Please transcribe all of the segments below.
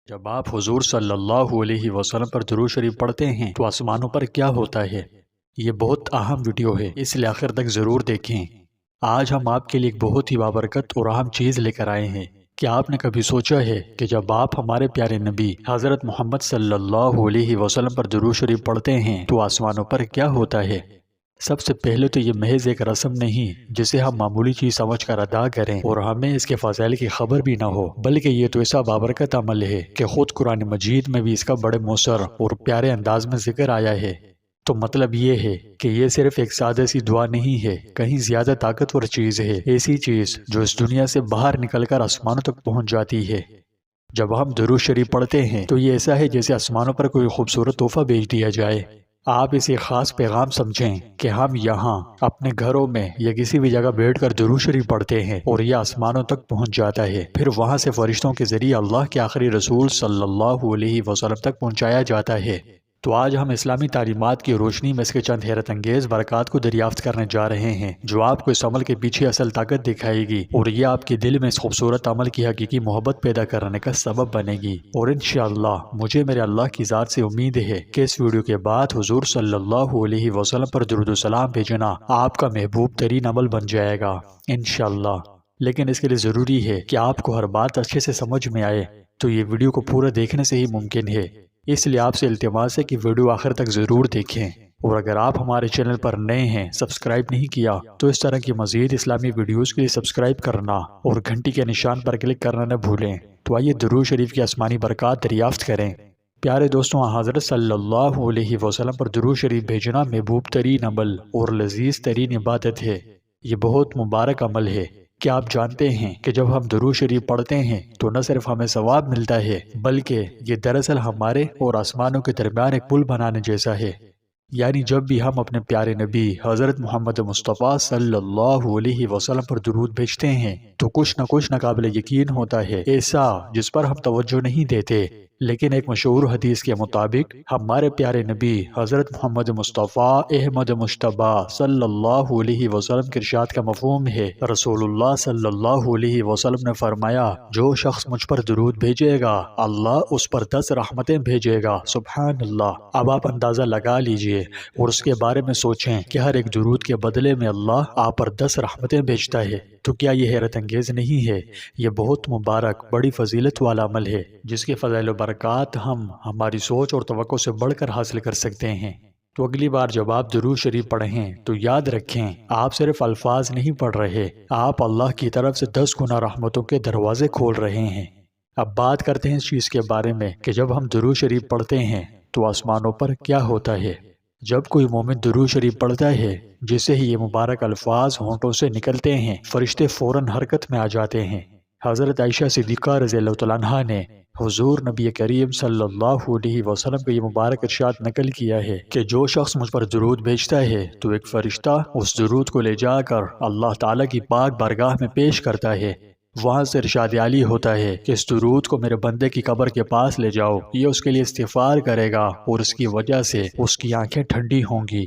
جب آپ حضور صلی اللہ علیہ وسلم پر درود شریف پڑھتے ہیں تو آسمانوں پر کیا ہوتا ہے؟ یہ بہت اہم ویڈیو ہے، اس لیے آخر تک ضرور دیکھیں۔ آج ہم آپ کے لیے ایک بہت ہی بابرکت اور اہم چیز لے کر آئے ہیں۔ کیا آپ نے کبھی سوچا ہے کہ جب آپ ہمارے پیارے نبی حضرت محمد صلی اللہ علیہ وسلم پر درود شریف پڑھتے ہیں تو آسمانوں پر کیا ہوتا ہے؟ سب سے پہلے تو یہ محض ایک رسم نہیں جسے ہم معمولی چیز سمجھ کر ادا کریں اور ہمیں اس کے فضائل کی خبر بھی نہ ہو، بلکہ یہ تو ایسا بابرکت عمل ہے کہ خود قرآن مجید میں بھی اس کا بڑے مؤثر اور پیارے انداز میں ذکر آیا ہے۔ تو مطلب یہ ہے کہ یہ صرف ایک سادہ سی دعا نہیں ہے، کہیں زیادہ طاقتور چیز ہے، ایسی چیز جو اس دنیا سے باہر نکل کر آسمانوں تک پہنچ جاتی ہے۔ جب ہم درود شریف پڑھتے ہیں تو یہ ایسا ہے جیسے آسمانوں پر کوئی خوبصورت تحفہ بھیج دیا جائے۔ آپ اسے خاص پیغام سمجھیں کہ ہم یہاں اپنے گھروں میں یا کسی بھی جگہ بیٹھ کر درود شریف پڑھتے ہیں اور یہ آسمانوں تک پہنچ جاتا ہے، پھر وہاں سے فرشتوں کے ذریعے اللہ کے آخری رسول صلی اللہ علیہ وسلم تک پہنچایا جاتا ہے۔ تو آج ہم اسلامی تعلیمات کی روشنی میں اس کے چند حیرت انگیز برکات کو دریافت کرنے جا رہے ہیں، جو آپ کو اس عمل کے پیچھے اصل طاقت دکھائے گی اور یہ آپ کے دل میں اس خوبصورت عمل کی حقیقی محبت پیدا کرنے کا سبب بنے گی۔ اور انشاءاللہ مجھے میرے اللہ کی ذات سے امید ہے کہ اس ویڈیو کے بعد حضور صلی اللہ علیہ وسلم پر درود و سلام بھیجنا آپ کا محبوب ترین عمل بن جائے گا انشاءاللہ۔ لیکن اس کے لیے ضروری ہے کہ آپ کو ہر بات اچھے سے سمجھ میں آئے، تو یہ ویڈیو کو پورا دیکھنے سے ہی ممکن ہے۔ اس لیے آپ سے التماس ہے کہ ویڈیو آخر تک ضرور دیکھیں، اور اگر آپ ہمارے چینل پر نئے ہیں، سبسکرائب نہیں کیا، تو اس طرح کی مزید اسلامی ویڈیوز کے لیے سبسکرائب کرنا اور گھنٹی کے نشان پر کلک کرنا نہ بھولیں۔ تو آئیے درود شریف کی آسمانی برکات دریافت کریں۔ پیارے دوستوں، حضرت صلی اللہ علیہ وسلم پر درود شریف بھیجنا محبوب ترین عمل اور لذیذ ترین عبادت ہے۔ یہ بہت مبارک عمل ہے۔ کیا آپ جانتے ہیں کہ جب ہم درود شریف پڑھتے ہیں تو نہ صرف ہمیں ثواب ملتا ہے، بلکہ یہ دراصل ہمارے اور آسمانوں کے درمیان ایک پل بنانے جیسا ہے۔ یعنی جب بھی ہم اپنے پیارے نبی حضرت محمد مصطفیٰ صلی اللہ علیہ وسلم پر درود بھیجتے ہیں تو کچھ نہ ناقابل یقین ہوتا ہے، ایسا جس پر ہم توجہ نہیں دیتے۔ لیکن ایک مشہور حدیث کے مطابق ہمارے پیارے نبی حضرت محمد مصطفیٰ احمد مجتبی صلی اللہ علیہ وسلم کے ارشاد کا مفہوم ہے۔ رسول اللہ صلی اللہ علیہ وسلم نے فرمایا، جو شخص مجھ پر درود بھیجے گا اللہ اس پر 10 رحمتیں بھیجے گا۔ سبحان اللہ۔ اب آپ اندازہ لگا لیجئے اور اس کے بارے میں سوچیں کہ ہر ایک درود کے بدلے میں اللہ آپ پر 10 رحمتیں بھیجتا ہے، تو کیا یہ حیرت انگیز نہیں ہے؟ یہ بہت مبارک، بڑی فضیلت والا عمل ہے، جس کے فضائل و برکات ہم ہماری سوچ اور توقع سے بڑھ کر حاصل کر سکتے ہیں۔ تو اگلی بار جب آپ درود شریف پڑھیں تو یاد رکھیں، آپ صرف الفاظ نہیں پڑھ رہے، آپ اللہ کی طرف سے 10 گنا رحمتوں کے دروازے کھول رہے ہیں۔ اب بات کرتے ہیں اس چیز کے بارے میں کہ جب ہم درود شریف پڑھتے ہیں تو آسمانوں پر کیا ہوتا ہے۔ جب کوئی مومن درود شریف پڑھتا ہے، جسے ہی یہ مبارک الفاظ ہونٹوں سے نکلتے ہیں، فرشتے فوراً حرکت میں آ جاتے ہیں۔ حضرت عائشہ صدیقہ رضی اللہ تعالیٰ عنہا نے حضور نبی کریم صلی اللہ علیہ وسلم کا یہ مبارک ارشاد نقل کیا ہے کہ جو شخص مجھ پر درود بھیجتا ہے تو ایک فرشتہ اس درود کو لے جا کر اللہ تعالیٰ کی پاک بارگاہ میں پیش کرتا ہے۔ وہاں سے ارشاد عالی ہوتا ہے کہ اس درود کو میرے بندے کی قبر کے پاس لے جاؤ، یہ اس کے لیے استغفار کرے گا اور اس کی وجہ سے اس کی آنکھیں ٹھنڈی ہوں گی۔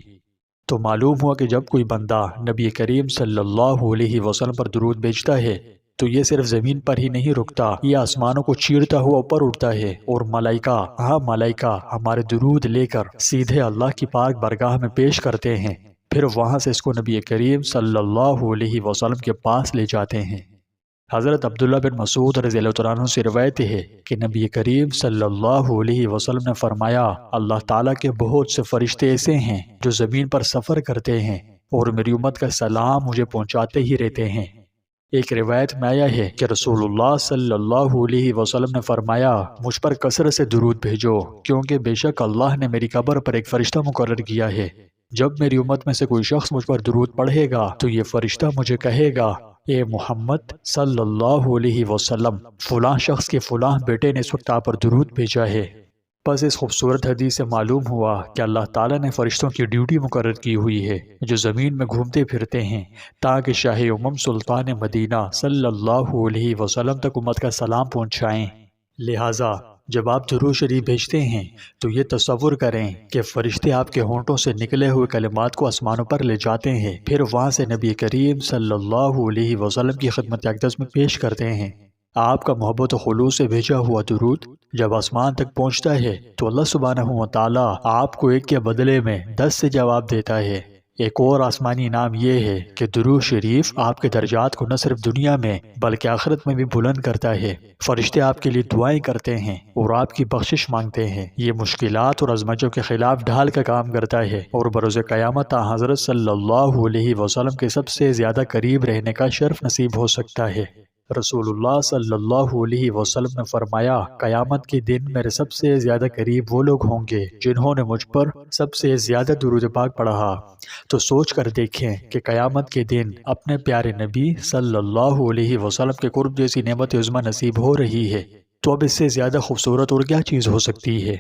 تو معلوم ہوا کہ جب کوئی بندہ نبی کریم صلی اللہ علیہ وسلم پر درود بھیجتا ہے تو یہ صرف زمین پر ہی نہیں رکتا، یہ آسمانوں کو چیرتا ہوا اوپر اٹھتا ہے، اور ملائکہ ہمارے درود لے کر سیدھے اللہ کی پاک بارگاہ میں پیش کرتے ہیں، پھر وہاں سے اس کو نبی کریم صلی اللہ علیہ وسلم کے پاس لے جاتے ہیں۔ حضرت عبداللہ بن مسعود رضی اللہ تعالیٰ عنہ سے روایت ہے کہ نبی کریم صلی اللہ علیہ وسلم نے فرمایا، اللہ تعالیٰ کے بہت سے فرشتے ایسے ہیں جو زمین پر سفر کرتے ہیں اور میری امت کا سلام مجھے پہنچاتے ہی رہتے ہیں۔ ایک روایت میں آیا ہے کہ رسول اللہ صلی اللہ علیہ وسلم نے فرمایا، مجھ پر کثرت سے درود بھیجو، کیونکہ بے شک اللہ نے میری قبر پر ایک فرشتہ مقرر کیا ہے۔ جب میری امت میں سے کوئی شخص مجھ پر درود پڑھے گا تو یہ فرشتہ مجھے کہے گا، اے محمد صلی اللہ علیہ وسلم، فلاں شخص کے فلاں بیٹے نے اس وقت آپ پر درود بھیجا ہے۔ بس اس خوبصورت حدیث سے معلوم ہوا کہ اللہ تعالیٰ نے فرشتوں کی ڈیوٹی مقرر کی ہوئی ہے جو زمین میں گھومتے پھرتے ہیں تاکہ شاہ امم سلطان مدینہ صلی اللہ علیہ وسلم تک امت کا سلام پہنچائیں۔ لہٰذا جب آپ درود شریف بھیجتے ہیں تو یہ تصور کریں کہ فرشتے آپ کے ہونٹوں سے نکلے ہوئے کلمات کو آسمانوں پر لے جاتے ہیں، پھر وہاں سے نبی کریم صلی اللہ علیہ وسلم کی خدمت اقدس میں پیش کرتے ہیں۔ آپ کا محبت و خلوص سے بھیجا ہوا درود جب آسمان تک پہنچتا ہے تو اللہ سبحانہ و تعالیٰ آپ کو ایک کے بدلے میں 10 سے جواب دیتا ہے۔ ایک اور آسمانی انعام یہ ہے کہ درود شریف آپ کے درجات کو نہ صرف دنیا میں بلکہ آخرت میں بھی بلند کرتا ہے۔ فرشتے آپ کے لیے دعائیں کرتے ہیں اور آپ کی بخشش مانگتے ہیں۔ یہ مشکلات اور ازمچوں کے خلاف ڈھال کا کام کرتا ہے اور بروز قیامت حضرت صلی اللہ علیہ وسلم کے سب سے زیادہ قریب رہنے کا شرف نصیب ہو سکتا ہے۔ رسول اللہ صلی اللہ علیہ وسلم نے فرمایا، قیامت کے دن میرے سب سے زیادہ قریب وہ لوگ ہوں گے جنہوں نے مجھ پر سب سے زیادہ درود پاک پڑھا۔ تو سوچ کر دیکھیں کہ قیامت کے دن اپنے پیارے نبی صلی اللہ علیہ وسلم کے قرب جیسی نعمت عظمیٰ نصیب ہو رہی ہے، تو اب اس سے زیادہ خوبصورت اور کیا چیز ہو سکتی ہے؟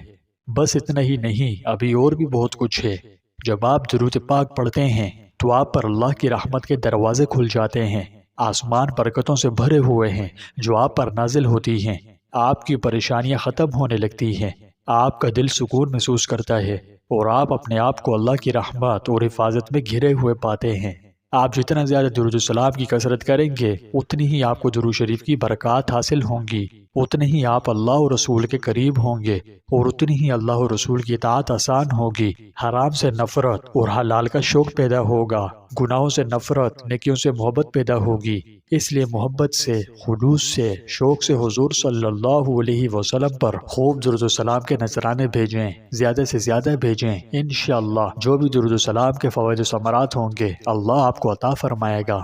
بس اتنا ہی نہیں، ابھی اور بھی بہت کچھ ہے۔ جب آپ درود پاک پڑھتے ہیں تو آپ پر اللہ کی رحمت کے دروازے کھل جاتے ہیں۔ آسمان برکتوں سے بھرے ہوئے ہیں جو آپ پر نازل ہوتی ہیں۔ آپ کی پریشانیاں ختم ہونے لگتی ہیں، آپ کا دل سکون محسوس کرتا ہے اور آپ اپنے آپ کو اللہ کی رحمت اور حفاظت میں گھرے ہوئے پاتے ہیں۔ آپ جتنا زیادہ درود السلام کی کثرت کریں گے اتنی ہی آپ کو درود شریف کی برکات حاصل ہوں گی، اتنے ہی آپ اللہ اور رسول کے قریب ہوں گے اور اتنی ہی اللہ اور رسول کی اطاعت آسان ہوگی۔ حرام سے نفرت اور حلال کا شوق پیدا ہوگا، گناہوں سے نفرت، نیکیوں سے محبت پیدا ہوگی۔ اس لیے محبت سے، خلوص سے، شوق سے حضور صلی اللہ علیہ وسلم پر خوب درود السلام کے نذرانے بھیجیں، زیادہ سے زیادہ بھیجیں۔ انشاءاللہ جو بھی درود السلام کے فوائد و ثمرات ہوں گے اللہ آپ کو عطا فرمائے گا۔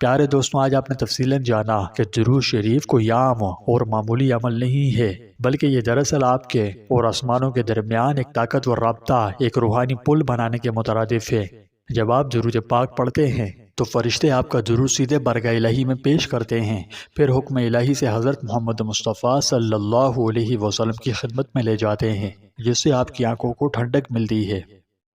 پیارے دوستوں، آج آپ نے تفصیلاً جانا کہ درود شریف کوئی عام اور معمولی عمل نہیں ہے، بلکہ یہ دراصل آپ کے اور آسمانوں کے درمیان ایک طاقتور رابطہ، ایک روحانی پل بنانے کے مترادف ہے۔ جب آپ درود پاک پڑھتے ہیں تو فرشتے آپ کا درود سیدھے بارگاہ الہی میں پیش کرتے ہیں، پھر حکم الہی سے حضرت محمد مصطفیٰ صلی اللہ علیہ وسلم کی خدمت میں لے جاتے ہیں، جس سے آپ کی آنکھوں کو ٹھنڈک ملتی ہے۔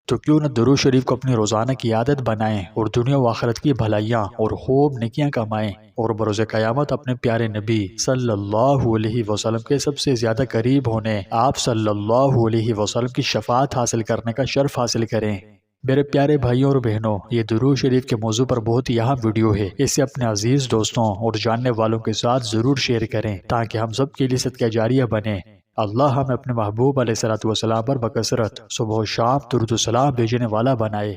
تو کیوں نہ درود شریف کو اپنی روزانہ کی عادت بنائیں اور دنیا و آخرت کی بھلائیاں اور خوب نیکیاں کمائیں اور بروز قیامت اپنے پیارے نبی صلی اللہ علیہ وسلم کے سب سے زیادہ قریب ہونے، آپ صلی اللہ علیہ وسلم کی شفاعت حاصل کرنے کا شرف حاصل کریں۔ میرے پیارے بھائیوں اور بہنوں، یہ درود شریف کے موضوع پر بہت ہی اہم ویڈیو ہے، اسے اپنے عزیز دوستوں اور جاننے والوں کے ساتھ ضرور شیئر کریں تاکہ ہم سب کے لیے صدقہ جاریہ بنے۔ اللہ ہمیں اپنے محبوب علیہ الصلوۃ والسلام پر بکثرت صبح و شام درود و سلام بھیجنے والا بنائے۔